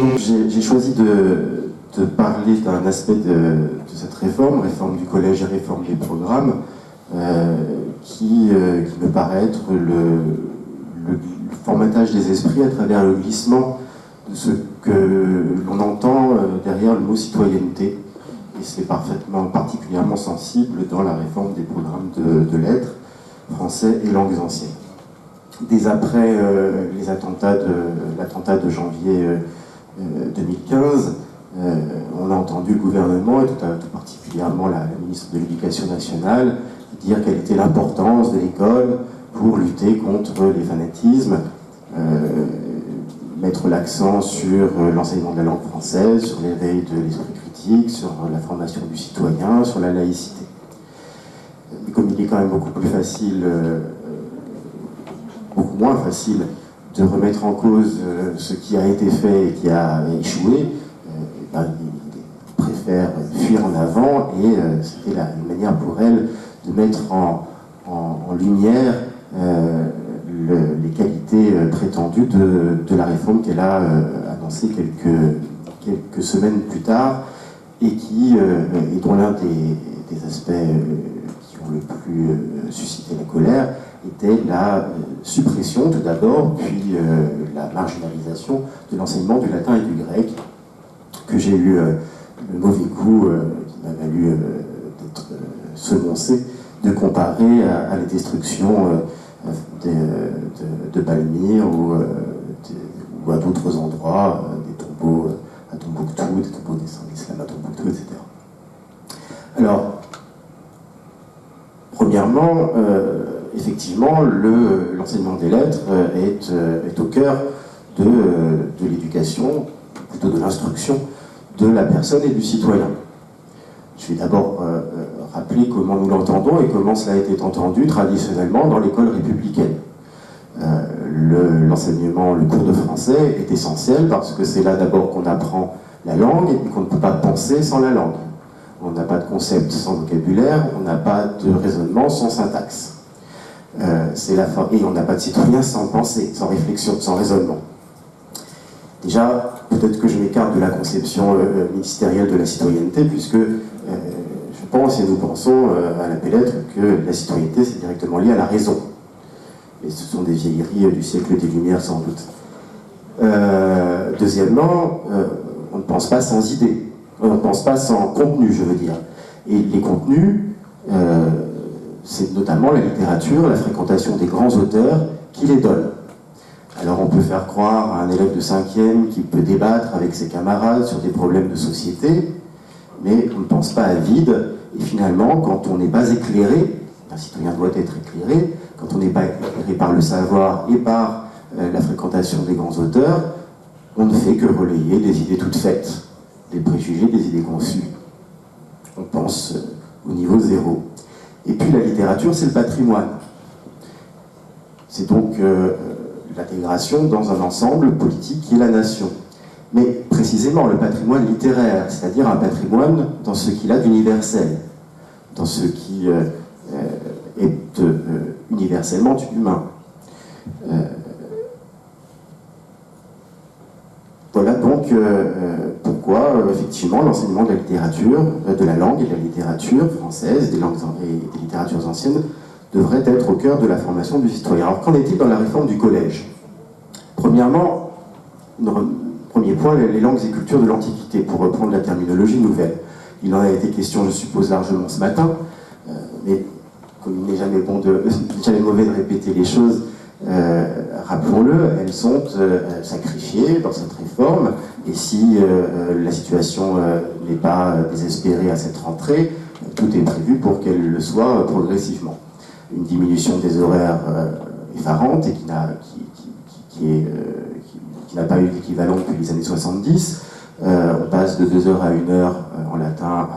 Donc j'ai choisi de parler d'un aspect de cette réforme du collège et réforme des programmes, qui me paraît être le formatage des esprits à travers le glissement de ce que l'on entend derrière le mot citoyenneté. Et c'est particulièrement sensible dans la réforme des programmes de lettres, français et langues anciennes. Dès après l'attentat de janvier 2015, on a entendu le gouvernement, et tout particulièrement la ministre de l'Éducation nationale, dire quelle était l'importance de l'école pour lutter contre les fanatismes, mettre l'accent sur l'enseignement de la langue française, sur l'éveil de l'esprit critique, sur la formation du citoyen, sur la laïcité. Mais comme il est quand même beaucoup moins facile de remettre en cause ce qui a été fait et qui a échoué, il préfère fuir en avant, et c'était une manière pour elle de mettre en lumière les qualités prétendues de la réforme qu'elle a annoncée quelques semaines plus tard, et dont l'un des aspects qui ont le plus suscité la colère était la suppression tout d'abord, puis la marginalisation de l'enseignement du latin et du grec, que j'ai eu le mauvais goût, qui m'a valu d'être semoncé, de comparer à la destruction de Palmyre ou à d'autres endroits, des tombeaux à Tombouctou, des tombeaux des saints d'Islam à Tombouctou, etc. Alors, premièrement, effectivement, l'enseignement des lettres est au cœur de l'éducation, plutôt de l'instruction de la personne et du citoyen. Je vais d'abord rappeler comment nous l'entendons et comment cela a été entendu traditionnellement dans l'école républicaine. L'enseignement, le cours de français est essentiel parce que c'est là d'abord qu'on apprend la langue et qu'on ne peut pas penser sans la langue. On n'a pas de concept sans vocabulaire, on n'a pas de raisonnement sans syntaxe. Et on n'a pas de citoyen sans pensée, sans réflexion, sans raisonnement. Déjà, peut-être que je m'écarte de la conception ministérielle de la citoyenneté, puisque je pense et nous pensons à la Pélettre que la citoyenneté c'est directement lié à la raison. Et ce sont des vieilleries du siècle des Lumières sans doute. Deuxièmement, on ne pense pas sans idée, on ne pense pas sans contenu, je veux dire. Et les contenus, c'est notamment la littérature, la fréquentation des grands auteurs qui les donnent. Alors on peut faire croire à un élève de 5e qui peut débattre avec ses camarades sur des problèmes de société, mais on ne pense pas à vide, et finalement, quand on n'est pas éclairé, un citoyen doit être éclairé, quand on n'est pas éclairé par le savoir et par la fréquentation des grands auteurs, on ne fait que relayer des idées toutes faites, des préjugés, des idées conçues. On pense au niveau zéro. Et puis la littérature, c'est le patrimoine. C'est donc l'intégration dans un ensemble politique qui est la nation. Mais précisément le patrimoine littéraire, c'est-à-dire un patrimoine dans ce qu'il a d'universel, dans ce qui est universellement humain. Voilà donc pourquoi effectivement l'enseignement de la littérature, de la langue et de la littérature française, des langues et des littératures anciennes devrait être au cœur de la formation du citoyen. Alors qu'en est-il dans la réforme du collège? Premièrement, premier point, les langues et cultures de l'Antiquité, pour reprendre la terminologie nouvelle. Il en a été question, je suppose, largement ce matin, mais comme il n'est jamais mauvais de répéter les choses, rappelons-le, elles sont sacrifiées dans cette réforme, et si la situation n'est pas désespérée à cette rentrée, tout est prévu pour qu'elle le soit progressivement. Une diminution des horaires effarante et qui n'a pas eu d'équivalent depuis les années 70. On passe de 2 heures à 1 heure en latin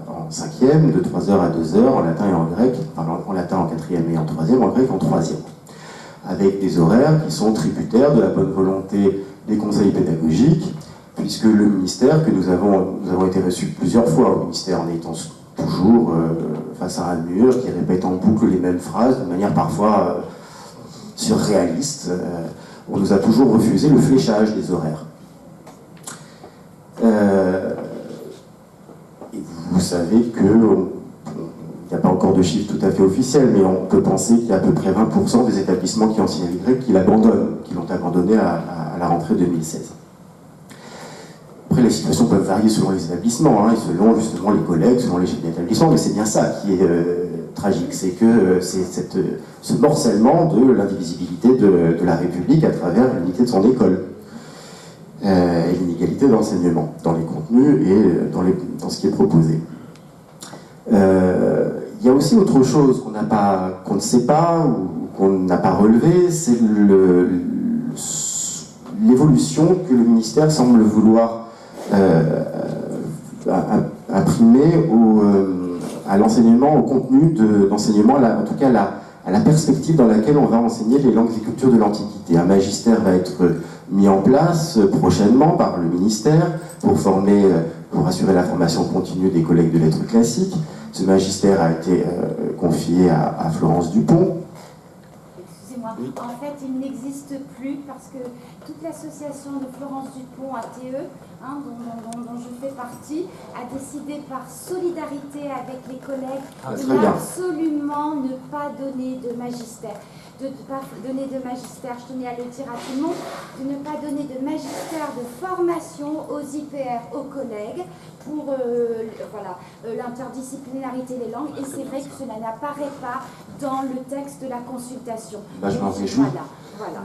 en 5e, de 3 heures à 2 heures en latin et en grec, enfin en latin en 4e et en 3e, en grec en 3e. Avec des horaires qui sont tributaires de la bonne volonté des conseils pédagogiques, puisque le ministère, que nous avons été reçus plusieurs fois au ministère en étant toujours face à un mur qui répète en boucle les mêmes phrases, de manière parfois surréaliste, on nous a toujours refusé le fléchage des horaires. savez que il n'y a pas encore de chiffres tout à fait officiels, mais on peut penser qu'il y a à peu près 20% des établissements qui enseignent le grec qui l'ont abandonné à la rentrée 2016. Après, les situations peuvent varier selon les établissements, et selon justement les collègues, selon les chefs d'établissement, mais c'est bien ça qui est tragique, c'est que c'est ce morcellement de l'indivisibilité de la République à travers l'unité de son école. Et l'inégalité d'enseignement dans les contenus et dans ce qui est proposé. Il y a aussi autre chose qu'on ne sait pas ou qu'on n'a pas relevé, c'est l'évolution que le ministère semble vouloir imprimer à l'enseignement, au contenu d'enseignement, en tout cas à la perspective dans laquelle on va enseigner les langues et cultures de l'Antiquité. Un magistère va être mis en place prochainement par le ministère pour assurer la formation continue des collègues de lettres classiques. Ce magistère a été confié à Florence Dupont. Excusez-moi, oui. En fait, il n'existe plus parce que toute l'association de Florence Dupont, ATE, dont je fais partie, a décidé par solidarité avec les collègues de absolument ne pas donner de magistère. De ne pas donner de magistère, je tenais à le dire à tout le monde, de ne pas donner de magistère de formation aux IPR, aux collègues, pour l'interdisciplinarité des langues, et c'est vrai que cela n'apparaît pas dans le texte de la consultation. Je m'en réjouis. Voilà.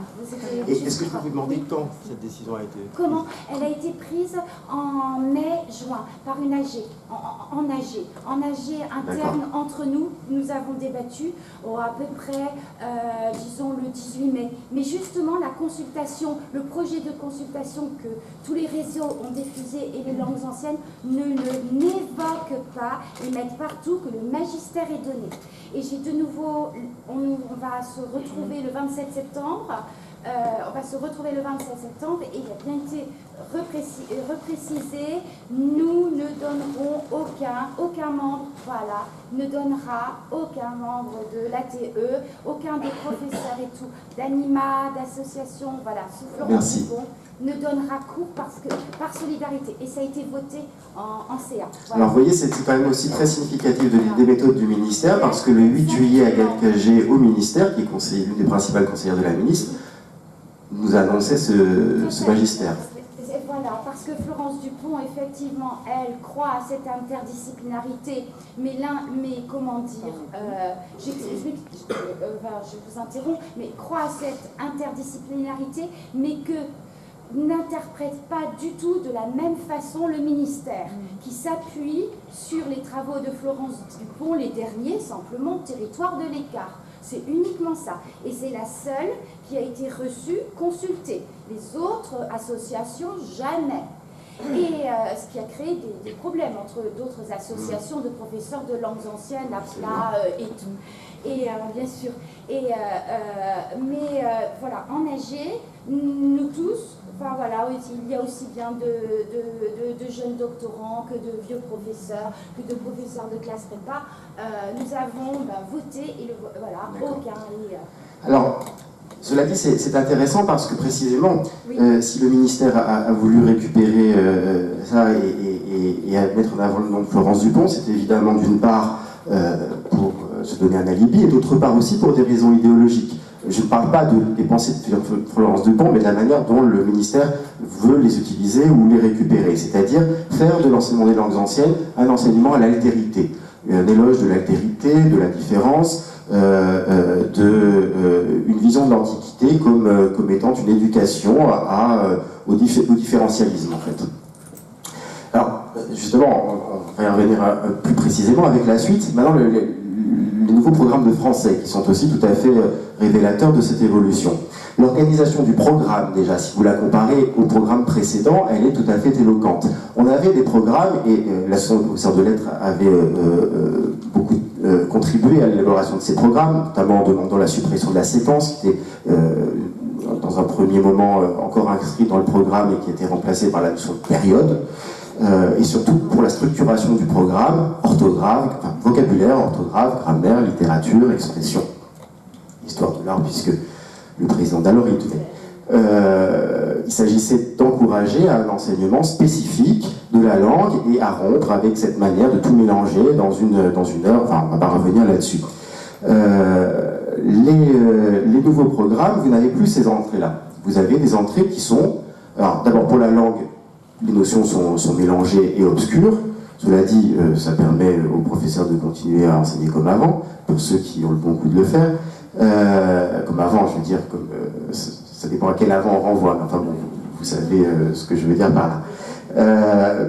Et est-ce que je peux vous demander quand cette décision a été prise ? Comment ? Elle a été prise en mai-juin par une AG, en AG interne entre nous. Nous avons débattu à peu près, disons, le 18 mai. Mais justement, la consultation, le projet de consultation que tous les réseaux ont diffusé et les langues anciennes n'évoque pas et mettent partout que le magistère est donné. Et j'ai de nouveau, on va se retrouver le 27 septembre. Et il a bien été reprécisé, nous ne donnerons aucun membre, ne donnera aucun membre de l'ATE, aucun des professeurs et tout, d'anima, d'association, sous Florence Dupont, ne donnera cours par solidarité. Et ça a été voté en CA. Alors vous voyez, c'est quand même aussi très significatif des méthodes du ministère, parce que le 8 juillet, Agathe Cagé, au ministère, qui est l'une des principales conseillères de la ministre, nous a annoncé ce magistère. Voilà, parce que Florence Dupont, effectivement, elle croit à cette interdisciplinarité, mais comment dire, je vous interromps, mais croit à cette interdisciplinarité, mais que n'interprète pas du tout de la même façon le ministère, qui s'appuie sur les travaux de Florence Dupont, les derniers, simplement, territoire de l'écart. C'est uniquement ça. Et c'est la seule qui a été reçue, consultée. Les autres associations, jamais. Et ce qui a créé des problèmes entre d'autres associations de professeurs de langues anciennes, APLA et tout. Et bien sûr. En AG, nous tous, il y a aussi bien de jeunes doctorants que de vieux professeurs, que de professeurs de classe prépa. Nous avons voté et aucun. Alors, cela dit, c'est intéressant parce que précisément, si le ministère a voulu récupérer ça et mettre en avant le nom de Florence Dupont, c'est évidemment d'une part pour se donner un alibi et d'autre part aussi pour des raisons idéologiques. Je ne parle pas des pensées de Florence Dupont, mais de la manière dont le ministère veut les utiliser ou les récupérer, c'est-à-dire faire de l'enseignement des langues anciennes un enseignement à l'altérité, un éloge de l'altérité, de la différence, une vision de l'Antiquité comme étant une éducation au différentialisme, en fait. Alors, justement, on va y revenir plus précisément avec la suite. Maintenant, les nouveaux programmes de français qui sont aussi tout à fait révélateurs de cette évolution. L'organisation du programme, déjà, si vous la comparez au programme précédent, elle est tout à fait éloquente. On avait des programmes, et l'association de professeurs de lettres avait beaucoup contribué à l'élaboration de ces programmes, notamment en demandant la suppression de la séquence, qui était dans un premier moment encore inscrite dans le programme et qui était remplacée par la notion de période. Et surtout pour la structuration du programme, vocabulaire, orthographe, grammaire, littérature, expression, histoire de l'art, puisque le président d'alors y tenait. il s'agissait d'encourager un enseignement spécifique de la langue et à rompre avec cette manière de tout mélanger dans une heure, enfin on va pas revenir là-dessus. Les nouveaux programmes, vous n'avez plus ces entrées-là. Vous avez des entrées qui sont, alors d'abord pour la langue, les notions sont mélangées et obscures. Cela dit, ça permet aux professeurs de continuer à enseigner comme avant, pour ceux qui ont le bon goût de le faire. Comme avant, je veux dire, ça dépend à quel avant on renvoie, mais enfin bon, vous savez ce que je veux dire par là.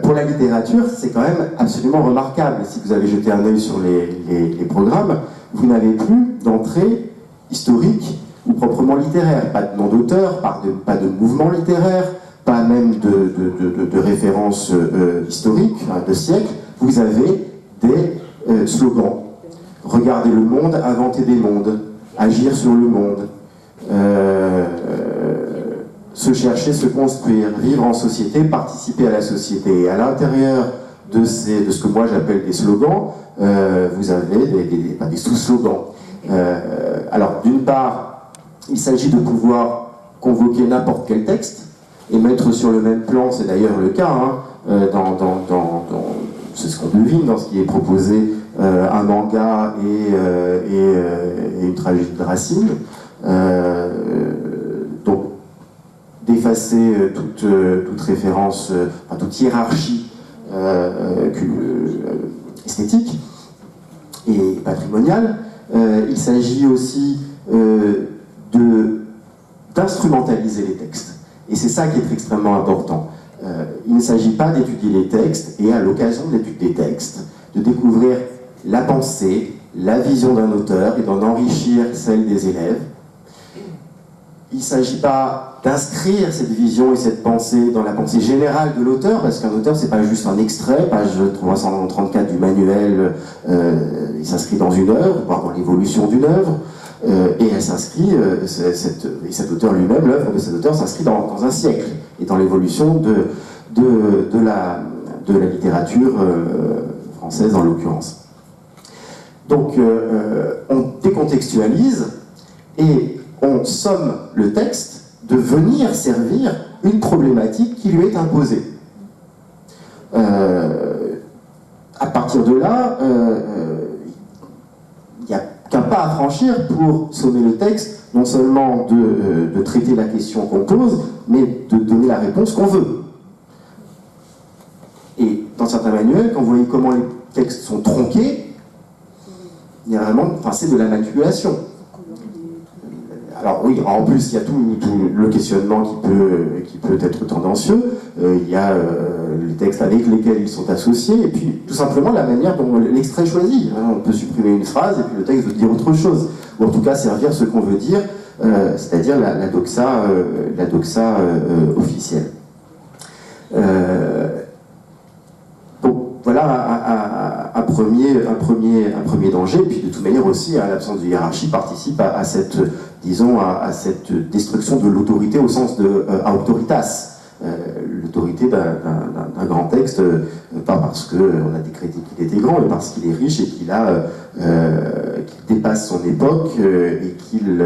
Pour la littérature, c'est quand même absolument remarquable. Si vous avez jeté un œil sur les programmes, vous n'avez plus d'entrée historique ou proprement littéraire. Pas de nom d'auteur, pas de mouvement littéraire, pas même de références historiques, de siècles. Vous avez des slogans. Regarder le monde, inventer des mondes, agir sur le monde, se chercher, se construire, vivre en société, participer à la société. Et à l'intérieur de ce que moi j'appelle des slogans, vous avez des sous-slogans. Alors, d'une part, il s'agit de pouvoir convoquer n'importe quel texte et mettre sur le même plan, c'est d'ailleurs le cas, c'est ce qu'on devine dans ce qui est proposé, un manga et une tragédie de Racine. Donc, d'effacer toute référence, toute hiérarchie esthétique et patrimoniale. Il s'agit aussi d'instrumentaliser les textes. Et c'est ça qui est extrêmement important. Il ne s'agit pas d'étudier les textes et à l'occasion de l'étude des textes, de découvrir la pensée, la vision d'un auteur et d'en enrichir celle des élèves. Il ne s'agit pas d'inscrire cette vision et cette pensée dans la pensée générale de l'auteur, parce qu'un auteur, c'est pas juste un extrait, page 334 du manuel, il s'inscrit dans une œuvre, voire dans l'évolution d'une œuvre, et elle s'inscrit, cet auteur lui-même, l'œuvre de cet auteur s'inscrit dans un siècle, et dans l'évolution de la littérature française en l'occurrence. Donc, on décontextualise et on somme le texte de venir servir une problématique qui lui est imposée. À partir de là, il n'y a qu'un pas à franchir pour sommer le texte, non seulement de traiter la question qu'on pose, mais de donner la réponse qu'on veut. Et dans certains manuels, quand vous voyez comment les textes sont tronqués, il y a vraiment, c'est de la manipulation. Alors oui, en plus il y a tout le questionnement qui peut être tendancieux, il y a les textes avec lesquels ils sont associés, et puis tout simplement la manière dont l'extrait est choisi. On peut supprimer une phrase et puis le texte veut dire autre chose, ou en tout cas servir ce qu'on veut dire, c'est-à-dire la doxa officielle. Donc voilà un premier danger, et puis de toute manière aussi l'absence de hiérarchie participe à cette destruction de l'autorité au sens de auctoritas, l'autorité d'un grand texte, pas parce qu'on a décrété qu'il était grand, mais parce qu'il est riche et qu'il dépasse son époque et qu'il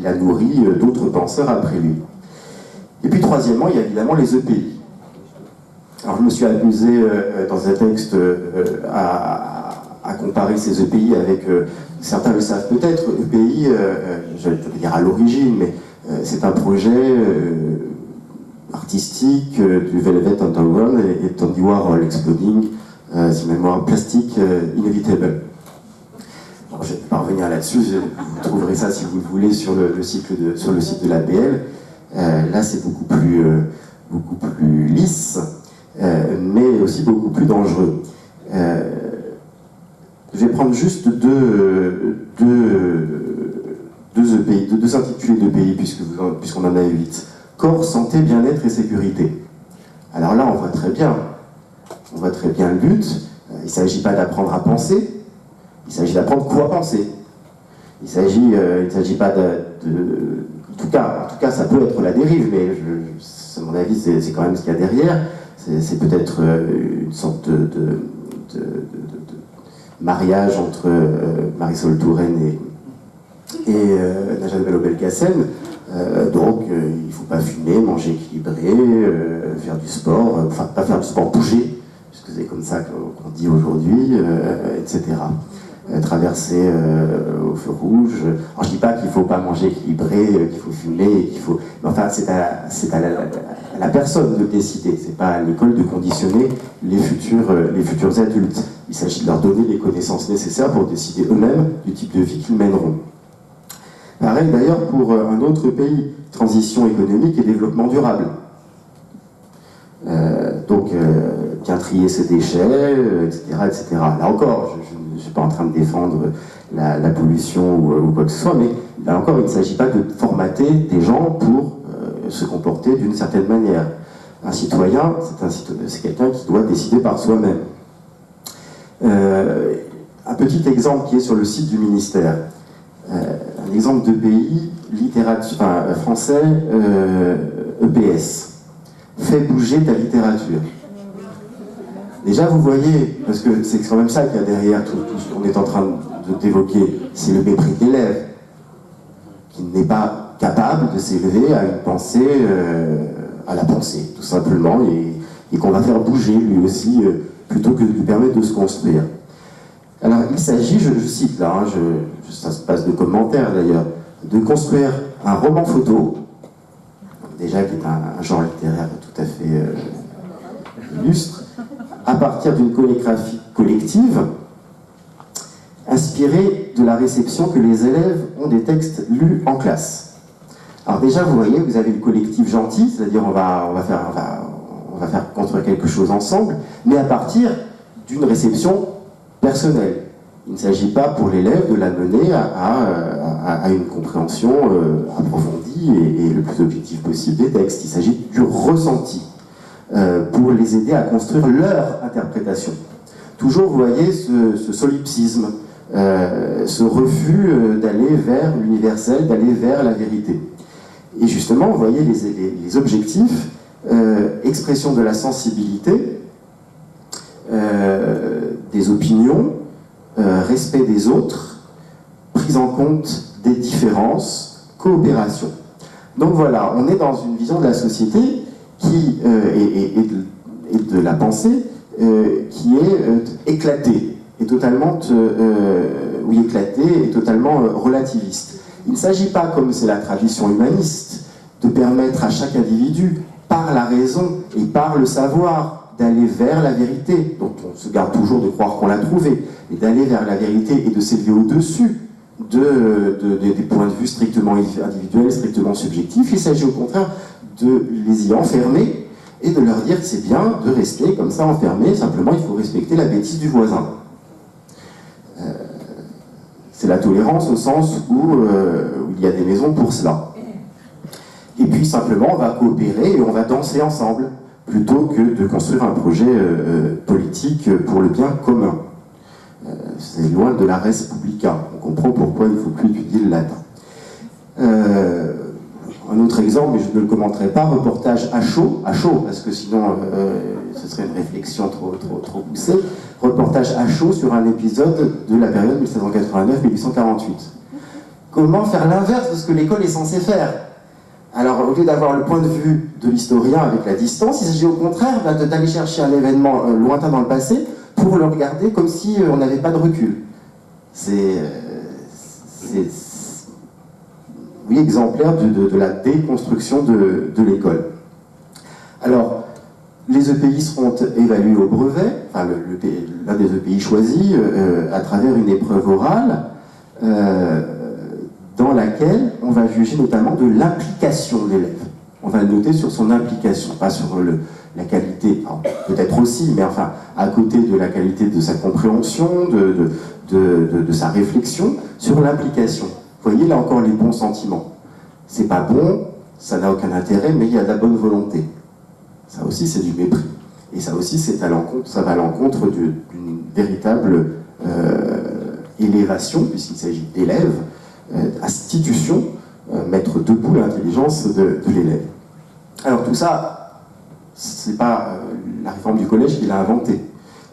a nourri d'autres penseurs après lui. Et puis troisièmement, il y a évidemment les EPI. Alors je me suis amusé dans un texte à comparer ces EPI avec, certains le savent peut-être, EPI, je vais dire à l'origine, mais c'est un projet artistique du Velvet Underground et d'Andy Warhol Exploding, si mémoire plastique Inevitable. Alors je ne vais pas revenir là-dessus, vous trouverez ça si vous le voulez sur le site de l'APL. Là c'est beaucoup plus lisse. Mais aussi beaucoup plus dangereux. Je vais prendre juste deux intitulés d'EPI, puisqu'on en a 8. Corps, santé, bien-être et sécurité. Alors là, on voit très bien le but. Il ne s'agit pas d'apprendre à penser, il s'agit d'apprendre quoi penser. Il ne s'agit pas en tout cas, ça peut être la dérive, mais à mon avis, c'est quand même ce qu'il y a derrière. C'est peut-être une sorte de mariage entre Marisol Touraine et Najat Vallaud-Belkacem. Donc, il ne faut pas fumer, manger équilibré, faire du sport, enfin, pas faire du sport, bouger, puisque c'est comme ça qu'on dit aujourd'hui, etc. Traverser au feu rouge. Alors, je ne dis pas qu'il ne faut pas manger équilibré, qu'il faut fumer, qu'il faut... Mais enfin, c'est à la personne de décider. C'est pas à l'école de conditionner les futurs adultes. Il s'agit de leur donner les connaissances nécessaires pour décider eux-mêmes du type de vie qu'ils mèneront. Pareil d'ailleurs pour un autre pays, transition économique et développement durable. Donc, bien trier ses déchets, etc., etc. Là encore, je ne suis pas en train de défendre la pollution ou quoi que ce soit, mais là encore, il ne s'agit pas de formater des gens pour se comporter d'une certaine manière. Un citoyen, c'est quelqu'un qui doit décider par soi-même. Un petit exemple qui est sur le site du ministère. Un exemple de pays, littérature, français, EPS. Fais bouger ta littérature. Déjà, vous voyez, parce que c'est quand même ça qu'il y a derrière tout ce qu'on est en train d'évoquer, c'est le mépris de l'élève, qui n'est pas capable de s'élever à une pensée, à la pensée, tout simplement, et qu'on va faire bouger lui aussi, plutôt que de lui permettre de se construire. Alors, il s'agit, je cite là, ça se passe de commentaires d'ailleurs, de construire un roman photo, déjà qui est un genre littéraire tout à fait illustre, à partir d'une chorégraphie collective, inspirée de la réception que les élèves ont des textes lus en classe. Alors déjà, vous voyez, vous avez le collectif gentil, c'est-à-dire on va faire construire quelque chose ensemble, mais à partir d'une réception personnelle. Il ne s'agit pas pour l'élève de l'amener à une compréhension approfondie et le plus objective possible des textes. Il s'agit du ressenti pour les aider à construire leur interprétation. Toujours, vous voyez, ce solipsisme, ce refus d'aller vers l'universel, d'aller vers la vérité. Et justement, vous voyez les objectifs, expression de la sensibilité, des opinions, respect des autres, prise en compte des différences, coopération. Donc voilà, on est dans une vision de la société qui, et de la pensée qui est éclatée, et totalement, éclatée et totalement relativiste. Il ne s'agit pas, comme c'est la tradition humaniste, de permettre à chaque individu, par la raison et par le savoir, d'aller vers la vérité, dont on se garde toujours de croire qu'on l'a trouvée, et d'aller vers la vérité et de s'élever au-dessus des points de vue strictement individuels, strictement subjectifs. Il s'agit au contraire de les y enfermer et de leur dire que c'est bien de rester comme ça enfermé, simplement il faut respecter la bêtise du voisin. C'est la tolérance au sens où il y a des maisons pour cela. Et puis simplement on va coopérer et on va danser ensemble, plutôt que de construire un projet politique pour le bien commun. C'est loin de la res publica. On comprend pourquoi il ne faut plus étudier le latin. Un autre exemple, mais je ne le commenterai pas, reportage à chaud, parce que sinon ce serait une réflexion trop poussée, reportage à chaud sur un épisode de la période 1789-1848. Comment faire l'inverse de ce que l'école est censée faire? Alors, au lieu d'avoir le point de vue de l'historien avec la distance, il s'agit au contraire d'aller chercher un événement lointain dans le passé pour le regarder comme si on n'avait pas de recul. C'est exemplaire de la déconstruction de l'école. Alors, les EPI seront évalués au brevet, enfin l'un des EPI choisis, à travers une épreuve orale, dans laquelle on va juger notamment de l'implication de l'élève. On va le noter sur son implication, pas sur la qualité, peut-être aussi, mais enfin, à côté de la qualité de sa compréhension, de sa réflexion, sur l'implication. Vous voyez là encore les bons sentiments. C'est pas bon, ça n'a aucun intérêt, mais il y a de la bonne volonté. Ça aussi, c'est du mépris. Et ça aussi, ça va à l'encontre d'une véritable élévation, puisqu'il s'agit d'élèves, institution, mettre debout l'intelligence de l'élève. Alors tout ça, c'est pas la réforme du collège qui l'a inventé.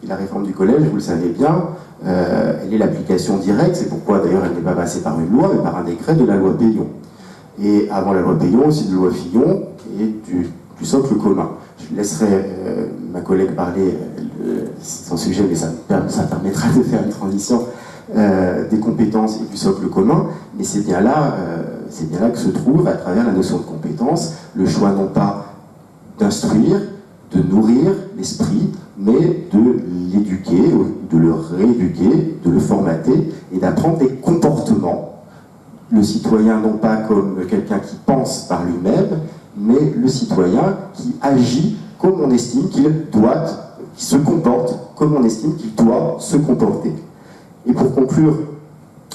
Et la réforme du collège, vous le savez bien, elle est l'application directe, c'est pourquoi d'ailleurs elle n'est pas passée par une loi, mais par un décret de la loi Peillon. et avant la loi Payon, aussi de la loi Fillon et du socle commun. Je laisserai ma collègue parler sans sujet, mais ça permettra de faire une transition des compétences et du socle commun, mais c'est bien là que se trouve, à travers la notion de compétence, le choix non pas d'instruire, de nourrir l'esprit, mais de l'éduquer, de le rééduquer, de le formater et d'apprendre des comportements. Le citoyen non pas comme quelqu'un qui pense par lui-même, mais le citoyen qui agit comme on estime qu'il doit, qui se comporte comme on estime qu'il doit se comporter. Et pour conclure,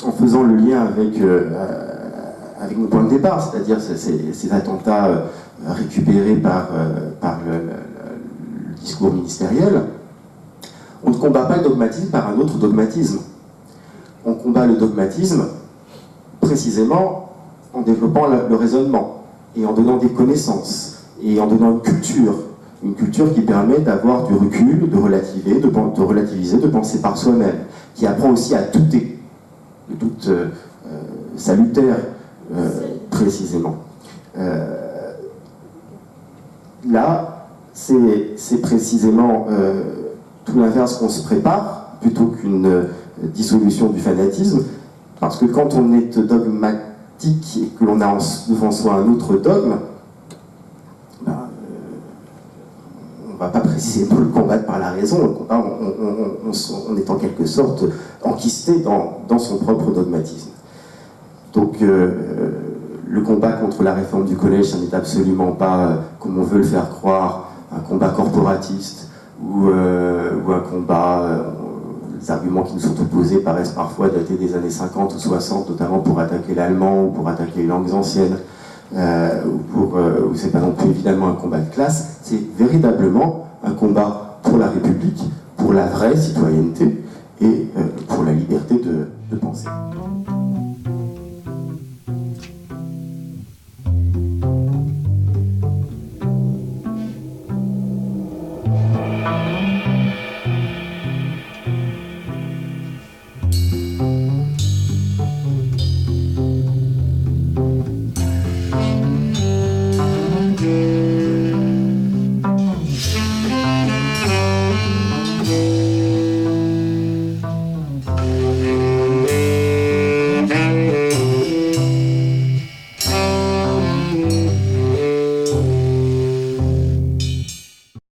en faisant le lien avec mon point de départ, c'est-à-dire ces attentats récupérés par le discours ministériel, on ne combat pas le dogmatisme par un autre dogmatisme. On combat le dogmatisme précisément en développant le raisonnement et en donnant des connaissances et en donnant une culture qui permet d'avoir du recul, de relativiser, de penser par soi-même, qui apprend aussi à douter, de doute salutaire précisément. Là, c'est précisément tout l'inverse qu'on se prépare, plutôt qu'une dissolution du fanatisme, parce que quand on est dogmatique et que l'on a devant soi un autre dogme, on ne va pas précisément le combattre par la raison, on est en quelque sorte enquisté dans son propre dogmatisme. Donc le combat contre la réforme du collège, ça n'est absolument pas, comme on veut le faire croire, un combat corporatiste ou un combat... les arguments qui nous sont opposés paraissent parfois dater des années 50 ou 60, notamment pour attaquer l'allemand ou pour attaquer les langues anciennes, ou c'est pas non plus évidemment un combat de classe, c'est véritablement un combat pour la République, pour la vraie citoyenneté et pour la liberté de penser.